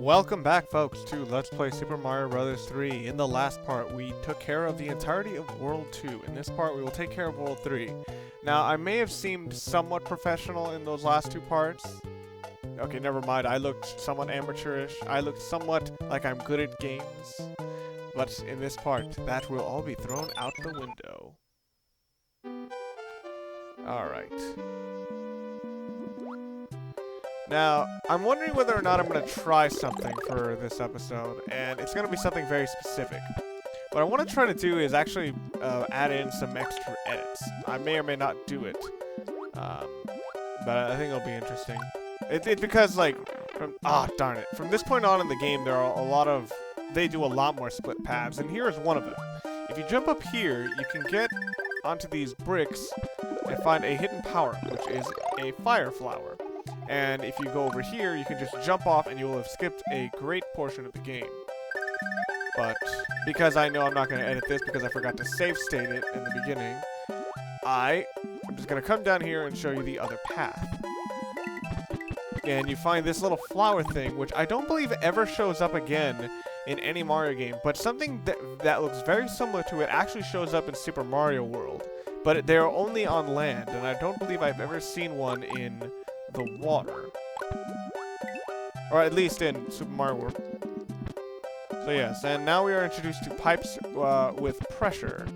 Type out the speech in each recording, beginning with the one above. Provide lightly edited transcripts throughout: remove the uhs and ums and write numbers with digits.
Welcome back, folks, to Let's Play Super Mario Bros. 3. In the last part, we took care of the entirety of World 2. In this part, we will take care of World 3. Now, I may have seemed somewhat professional in those last two parts. Okay, never mind. I looked somewhat amateurish. I looked somewhat like I'm good at games. But in this part, that will all be thrown out the window. Alright. Now, I'm wondering whether or not I'm going to try something for this episode, and it's going to be something very specific. What I want to try to do is actually add in some extra edits. I may or may not do it, but I think it'll be interesting. It's because, like, darn it. From this point on in the game, there are they do a lot more split paths, and here is one of them. If you jump up here, you can get onto these bricks and find a hidden power-up, which is a fire flower. And if you go over here, you can just jump off and you will have skipped a great portion of the game. But because I know I'm not going to edit this because I forgot to save state it in the beginning, I'm just going to come down here and show you the other path. And you find this little flower thing, which I don't believe ever shows up again in any Mario game, but something that looks very similar to it actually shows up in Super Mario World. But they're only on land, and I don't believe I've ever seen one in the water. Or at least in Super Mario World. So yes, and now we are introduced to pipes with pressure.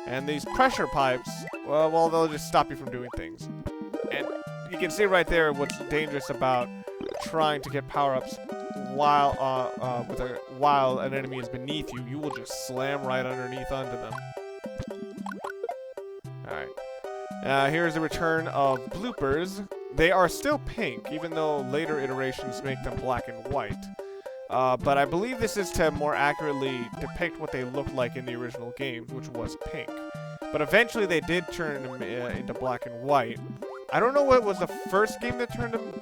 And these pressure pipes, well, they'll just stop you from doing things. And you can see right there what's dangerous about trying to get power-ups while an enemy is beneath you. You will just slam right underneath onto them. Alright. Here's the return of bloopers. They are still pink, even though later iterations make them black and white. But I believe this is to more accurately depict what they looked like in the original games, which was pink. But eventually they did turn them into black and white. I don't know what was the first game that turned them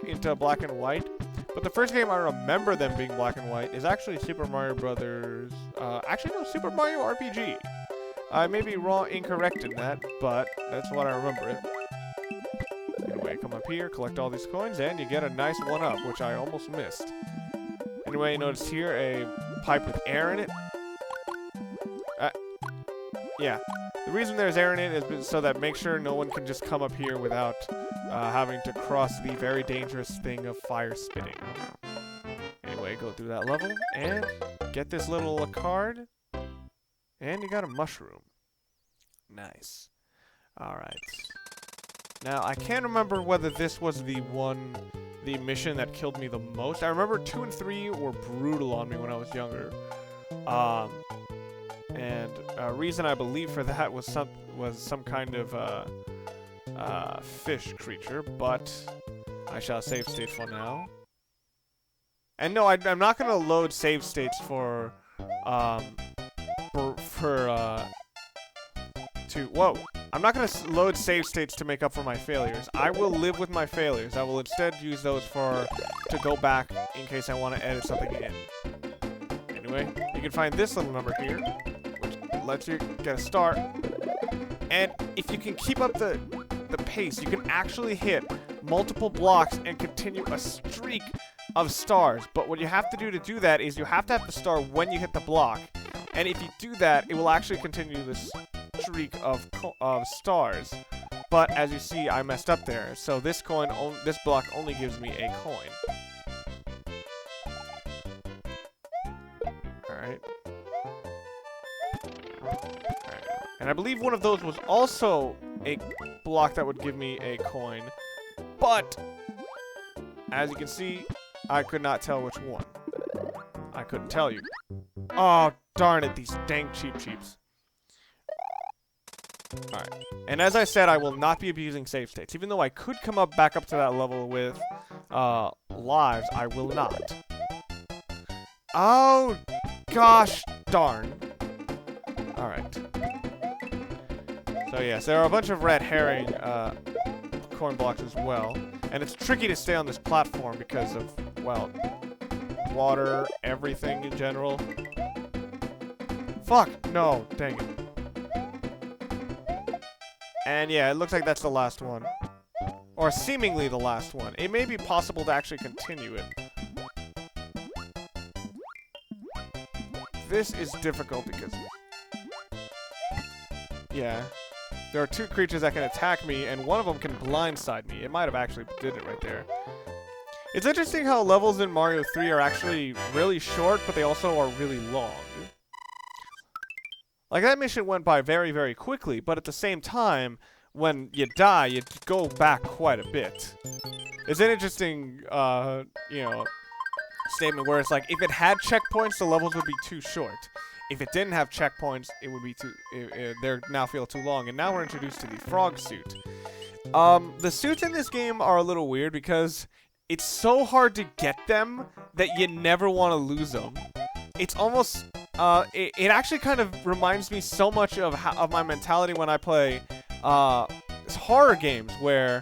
into black and white, but the first game I remember them being black and white is actually Super Mario Brothers. Actually, no, Super Mario RPG. I may be incorrect in that, but that's what I remember it. Anyway, come up here, collect all these coins, and you get a nice one-up, which I almost missed. Anyway, notice here a pipe with air in it. Yeah. The reason there's air in it is so that make sure no one can just come up here without having to cross the very dangerous thing of fire spitting. Anyway, go through that level, and get this little card. And you got a mushroom. Nice. Alright. Now, I can't remember whether this was the mission that killed me the most. I remember 2 and 3 were brutal on me when I was younger. And a reason I believe for that was some kind of fish creature, but I shall save state for now. And no, I'm not gonna load save states I'm not going to load save states to make up for my failures. I will live with my failures. I will instead use those to go back in case I want to edit something in. Anyway, you can find this little number here, which lets you get a start. And if you can keep up the pace, you can actually hit multiple blocks and continue a streak of stars. But what you have to do that is you have to have the star when you hit the block. And if you do that, it will actually continue this streak of stars. But as you see, I messed up there. So this block only gives me a coin. Alright. And I believe one of those was also a block that would give me a coin. But as you can see, I could not tell which one. I couldn't tell you. Oh, darn it, these dang cheaps. Alright. And as I said, I will not be abusing save states. Even though I could come back up to that level with lives, I will not. Oh, gosh darn. Alright. So yes, there are a bunch of red herring coin blocks as well. And it's tricky to stay on this platform because of, well, water, everything in general. Fuck! No, dang it. And yeah, it looks like that's the last one. Or seemingly the last one. It may be possible to actually continue it. this is difficult because... Yeah. There are 2 creatures that can attack me, and one of them can blindside me. It might have actually did it right there. It's interesting how levels in Mario 3 are actually really short, but they also are really long. Like, that mission went by very, very quickly, but at the same time, when you die, you go back quite a bit. It's an interesting, you know, statement where it's like, if it had checkpoints, the levels would be too short. If it didn't have checkpoints, it would be too, they now feel too long. And now we're introduced to the frog suit. The suits in this game are a little weird because it's so hard to get them that you never want to lose them. It's almost, it actually kind of reminds me so much of my mentality when I play, horror games where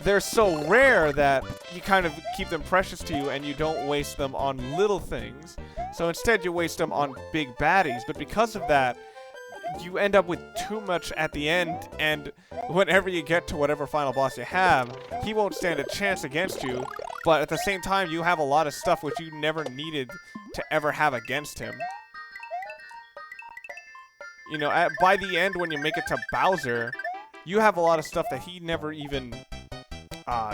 they're so rare that you kind of keep them precious to you and you don't waste them on little things. So instead you waste them on big baddies, but because of that, you end up with too much at the end, and whenever you get to whatever final boss you have, he won't stand a chance against you, but at the same time you have a lot of stuff which you never needed to ever have against him. You know, by the end when you make it to Bowser, you have a lot of stuff that he never even,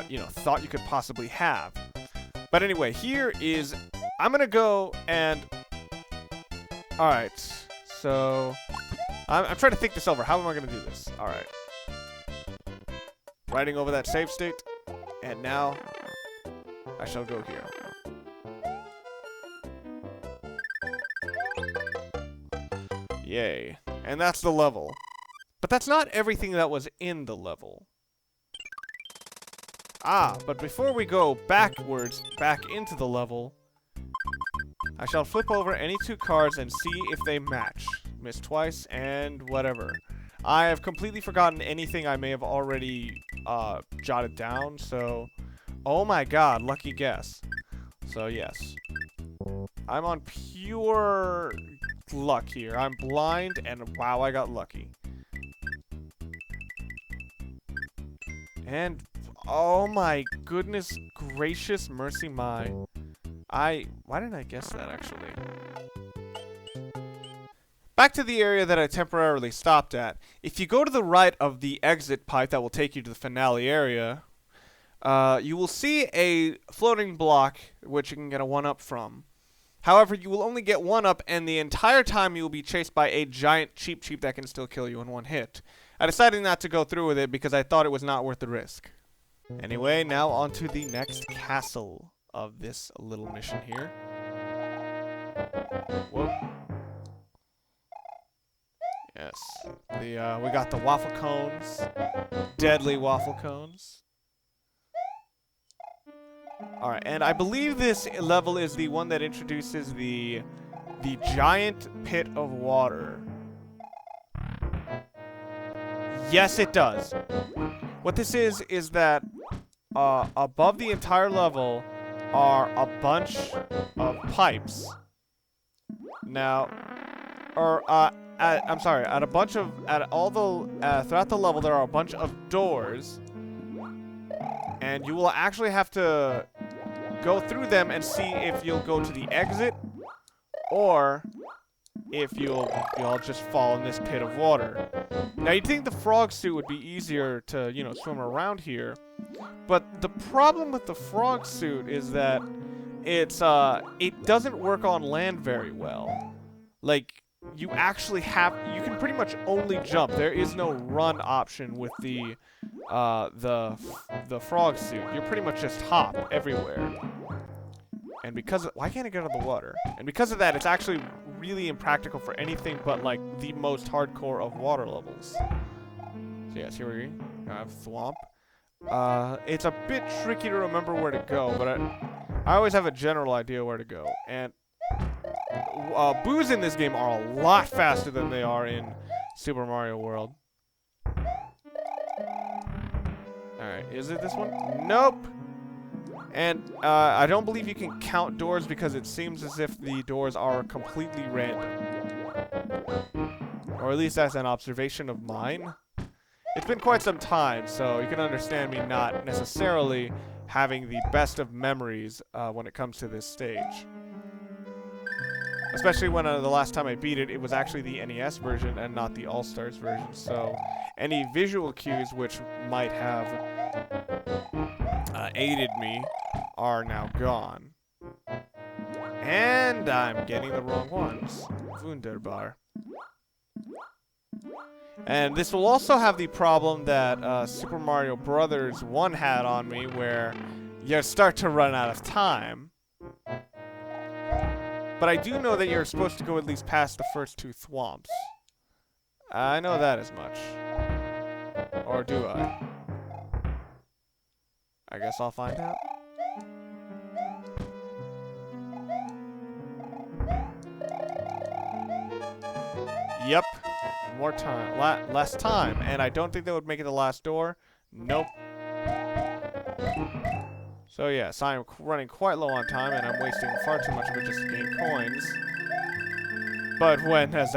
you know, thought you could possibly have. But anyway, here is... I'm gonna go and... Alright, so... I'm trying to think this over. How am I gonna do this? Alright. Writing over that save state. And now... I shall go here. Yay. And that's the level. But that's not everything that was in the level. Ah, but before we go backwards, back into the level... I shall flip over any 2 cards and see if they match. Miss twice and whatever. I have completely forgotten anything I may have already jotted down, so... Oh my god, lucky guess. So yes. I'm on pure luck here. I'm blind and wow, I got lucky. And... oh my goodness gracious mercy my... why didn't I guess that, actually? Back to the area that I temporarily stopped at. If you go to the right of the exit pipe that will take you to the finale area, you will see a floating block which you can get a 1-up from. However, you will only get 1-up, and the entire time you will be chased by a giant Cheep that can still kill you in 1 hit. I decided not to go through with it because I thought it was not worth the risk. Anyway, now on to the next castle of this little mission here. Whoa. Yes. We got the waffle cones. Deadly waffle cones. Alright, and I believe this level is the one that introduces the giant pit of water. Yes, it does. What this is that above the entire level are a bunch of pipes. Now, I'm sorry, throughout the level there are a bunch of doors, and you will actually have to go through them and see if you'll go to the exit, or if you'll just fall in this pit of water. Now, you'd think the frog suit would be easier to, you know, swim around here, but the problem with the frog suit is that it doesn't work on land very well. Like, you can pretty much only jump. There is no run option with the frog suit. You're pretty much just hop everywhere. And why can't I get out of the water? And because of that, it's actually really impractical for anything but, like, the most hardcore of water levels. So yes, here we have Thwomp. It's a bit tricky to remember where to go, but I always have a general idea where to go. And boos in this game are a lot faster than they are in Super Mario World. Alright, is it this one? Nope! And I don't believe you can count doors because it seems as if the doors are completely random. Or at least that's an observation of mine. It's been quite some time, so you can understand me not necessarily having the best of memories when it comes to this stage. Especially when the last time I beat it, it was actually the NES version and not the All-Stars version. So any visual cues which might have aided me are now gone. And I'm getting the wrong ones. Wunderbar. And this will also have the problem that Super Mario Brothers 1 had on me, where you start to run out of time. But I do know that you're supposed to go at least past the first 2 thwomps. I know that as much. Or do I? I guess I'll find out. Yep. More time. Less time. And I don't think that would make it the last door. Nope. So yes, I'm running quite low on time, and I'm wasting far too much of it just to gain coins. But when has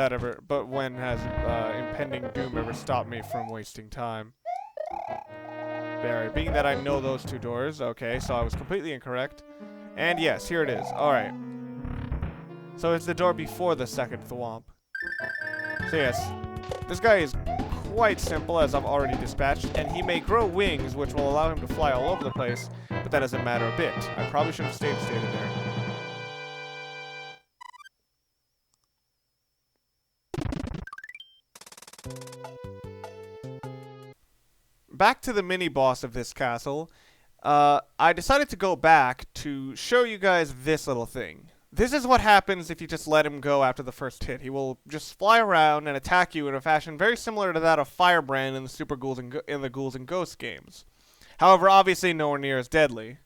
impending doom ever stopped me from wasting time? There, being that I know those 2 doors, okay, so I was completely incorrect. And yes, here it is. Alright. So it's the door before the second thwomp. So yes, this guy is quite simple, as I've already dispatched, and he may grow wings, which will allow him to fly all over the place, but that doesn't matter a bit. I probably should have stayed there. Back to the mini-boss of this castle, I decided to go back to show you guys this little thing. This is what happens if you just let him go after the first hit. He will just fly around and attack you in a fashion very similar to that of Firebrand in the Super Ghouls and the Ghouls and Ghosts games. However, obviously nowhere near as deadly.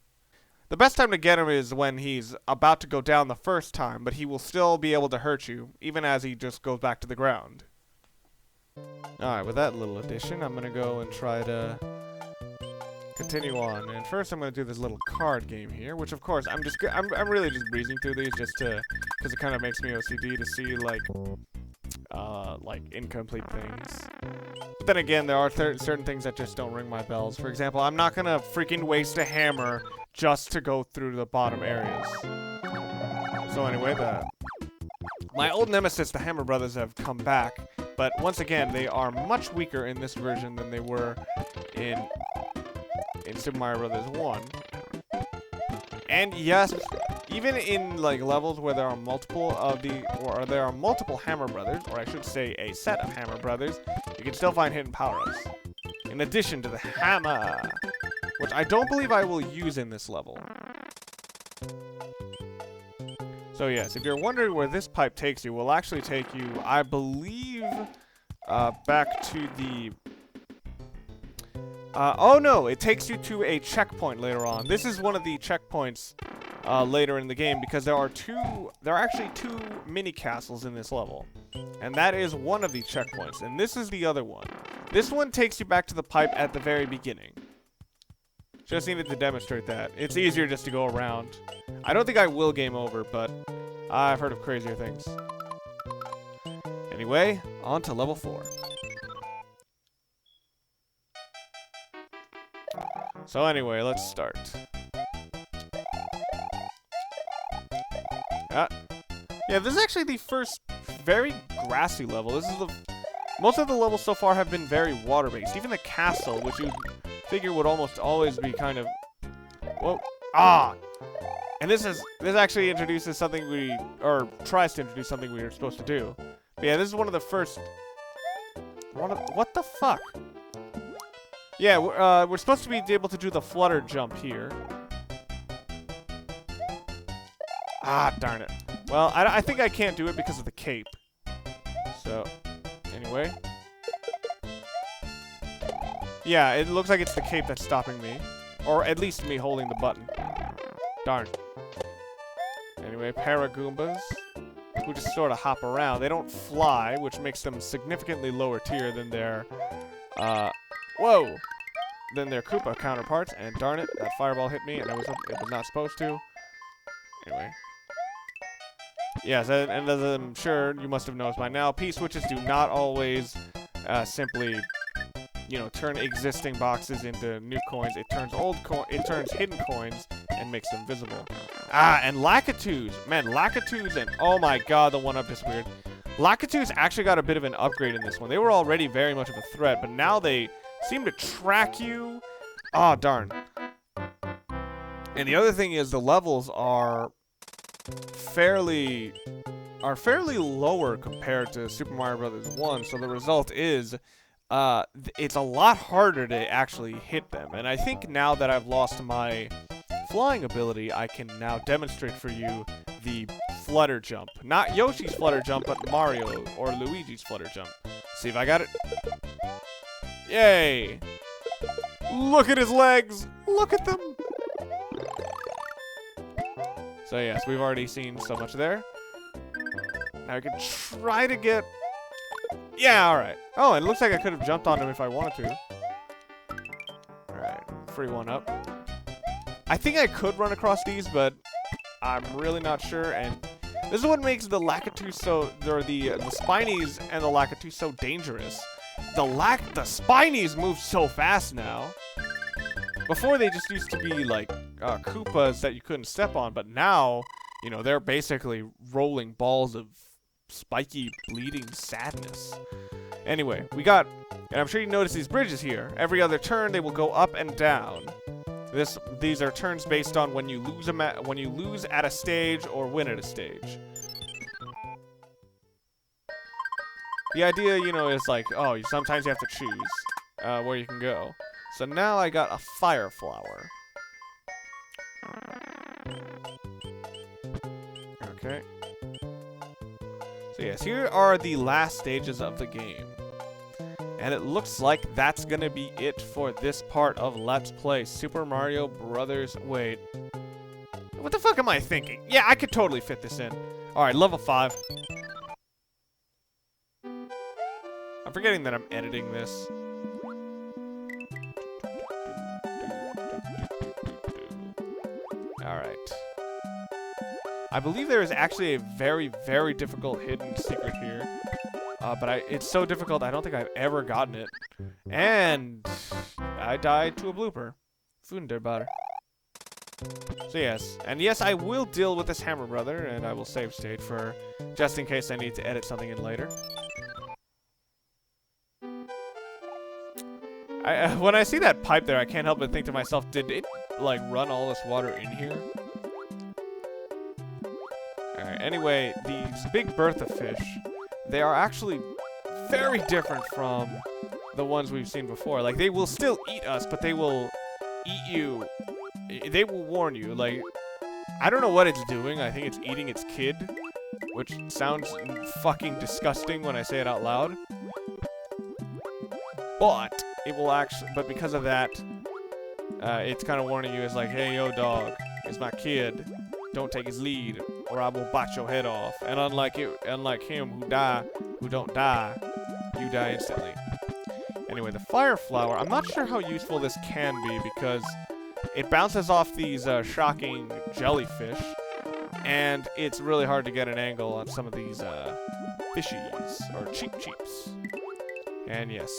The best time to get him is when he's about to go down the first time, but he will still be able to hurt you, even as he just goes back to the ground. Alright, with that little addition, I'm gonna go and try to continue on. And first I'm gonna do this little card game here, which of course I'm really just breezing through these just to, because it kind of makes me OCD to see like incomplete things. But then again, there are certain things that just don't ring my bells. For example, I'm not gonna freaking waste a hammer just to go through the bottom areas. So anyway, my old nemesis, the Hammer Brothers, have come back, but once again, they are much weaker in this version than they were in Super Mario Brothers 1. And yes, even in like levels where there are multiple Hammer Brothers, or I should say a set of Hammer Brothers, you can still find hidden power-ups. In addition to the hammer, which I don't believe I will use in this level. So yes, if you're wondering where this pipe takes you, will actually take you, I believe, back to the... oh no, it takes you to a checkpoint later on. This is one of the checkpoints later in the game, because there are actually 2 mini castles in this level. And that is one of the checkpoints, and this is the other one. This one takes you back to the pipe at the very beginning. Just needed to demonstrate that. It's easier just to go around. I don't think I will game over, but I've heard of crazier things. Anyway, on to level 4. So anyway, let's start. Yeah, this is actually the first very grassy level. This is most of the levels so far have been very water-based. Even the castle, which you'd figure would almost always be kind of... Whoa. Ah! And this actually introduces something tries to introduce something we were supposed to do. But yeah, this is one of the first... What the fuck? Yeah, we're supposed to be able to do the flutter jump here. Ah, darn it. Well, I think I can't do it because of the cape. So, anyway. Yeah, it looks like it's the cape that's stopping me. Or at least me holding the button. Darn. Anyway, Paragoombas, who just sort of hop around. They don't fly, which makes them significantly lower tier than their, than their Koopa counterparts. And darn it, that fireball hit me, and it was not supposed to. Anyway. Yes, and as I'm sure you must have noticed by now, P-switches do not always simply, turn existing boxes into new coins. It turns hidden coins and makes them visible. Ah, and Lakitus. Man, Lakitus and... Oh my god, the one-up is weird. Lakitus actually got a bit of an upgrade in this one. They were already very much of a threat, but now they seem to track you. Oh, darn. And the other thing is the levels are fairly lower compared to Super Mario Bros. 1, so the result is it's a lot harder to actually hit them. And I think now that I've lost my flying ability, I can now demonstrate for you the flutter jump. Not Yoshi's flutter jump, but Mario or Luigi's flutter jump. See if I got it. Yay! Look at his legs! Look at them! So yes, we've already seen so much there. Now I can try to get... Yeah, alright. Oh, and it looks like I could have jumped on him if I wanted to. Alright, free one up. I think I could run across these, but I'm really not sure, and this is what makes the Lakitus so... or the Spinies and the Lakitus so dangerous. The Spinies move so fast now. Before, they just used to be, like, Koopas that you couldn't step on, but now, you know, they're basically rolling balls of spiky, bleeding sadness. Anyway, we got... And I'm sure you notice these bridges here. Every other turn, they will go up and down. These are turns based on when you lose at a stage or win at a stage. The idea, you know, is like, oh, sometimes you have to choose where you can go. So now I got a fire flower. Okay. So yes, here are the last stages of the game. And it looks like that's gonna be it for this part of Let's Play Super Mario Brothers. Wait. What the fuck am I thinking? Yeah, I could totally fit this in. Alright, level 5. I'm forgetting that I'm editing this. Alright. I believe there is actually a very, very difficult hidden secret here. But it's so difficult, I don't think I've ever gotten it. And I died to a blooper. Wunderbar. So yes. And yes, I will deal with this Hammer Brother, and I will save state for just in case I need to edit something in later. When I see that pipe there, I can't help but think to myself, did it, like, run all this water in here? Alright, anyway, these big Bertha fish, they are actually very different from the ones we've seen before. Like, they will still eat us, but they will eat you. They will warn you. Like, I don't know what it's doing. I think it's eating its kid, which sounds fucking disgusting when I say it out loud. But it will actually, but because of that, it's kind of warning you. It's like, hey, yo, dog, it's my kid. Don't take his lead, or I will bite your head off. And unlike him who don't die, you die instantly. Anyway, the fire flower. I'm not sure how useful this can be because it bounces off these shocking jellyfish, and it's really hard to get an angle on some of these fishies or cheeps. And yes,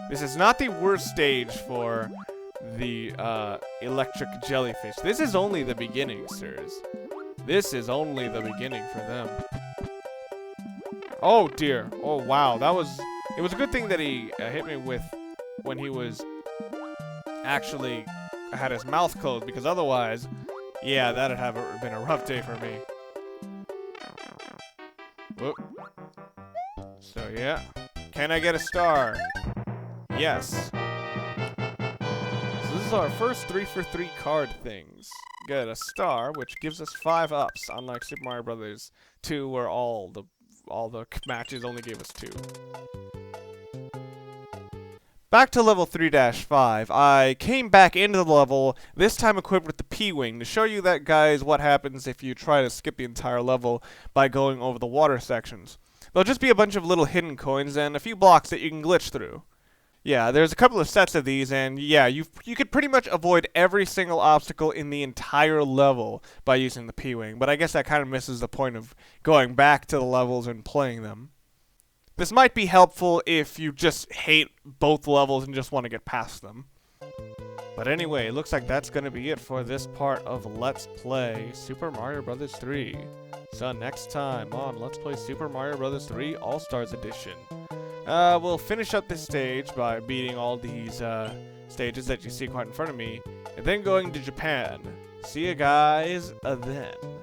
this is not the worst stage for the electric jellyfish. This is only the beginning, sirs. This is only the beginning for them. Oh dear. Oh wow. It was a good thing that he hit me with when he was actually had his mouth closed, because otherwise, yeah, that'd have been a rough day for me. Whoop. So yeah. Can I get a star? Yes. So this is our first 3-for-3 card things. Get a star, which gives us 5 ups, unlike Super Mario Bros. 2, where all the matches only gave us 2. Back to level 3-5, I came back into the level, this time equipped with the P-Wing, to show you that, guys, what happens if you try to skip the entire level by going over the water sections. There'll just be a bunch of little hidden coins and a few blocks that you can glitch through. Yeah, there's a couple of sets of these, and yeah, you could pretty much avoid every single obstacle in the entire level by using the P-Wing, but I guess that kind of misses the point of going back to the levels and playing them. This might be helpful if you just hate both levels and just want to get past them. But anyway, it looks like that's going to be it for this part of Let's Play Super Mario Bros. 3. So next time on Let's Play Super Mario Bros. 3 All-Stars Edition, we'll finish up this stage by beating all these stages that you see quite in front of me, and then going to Japan. See you guys then.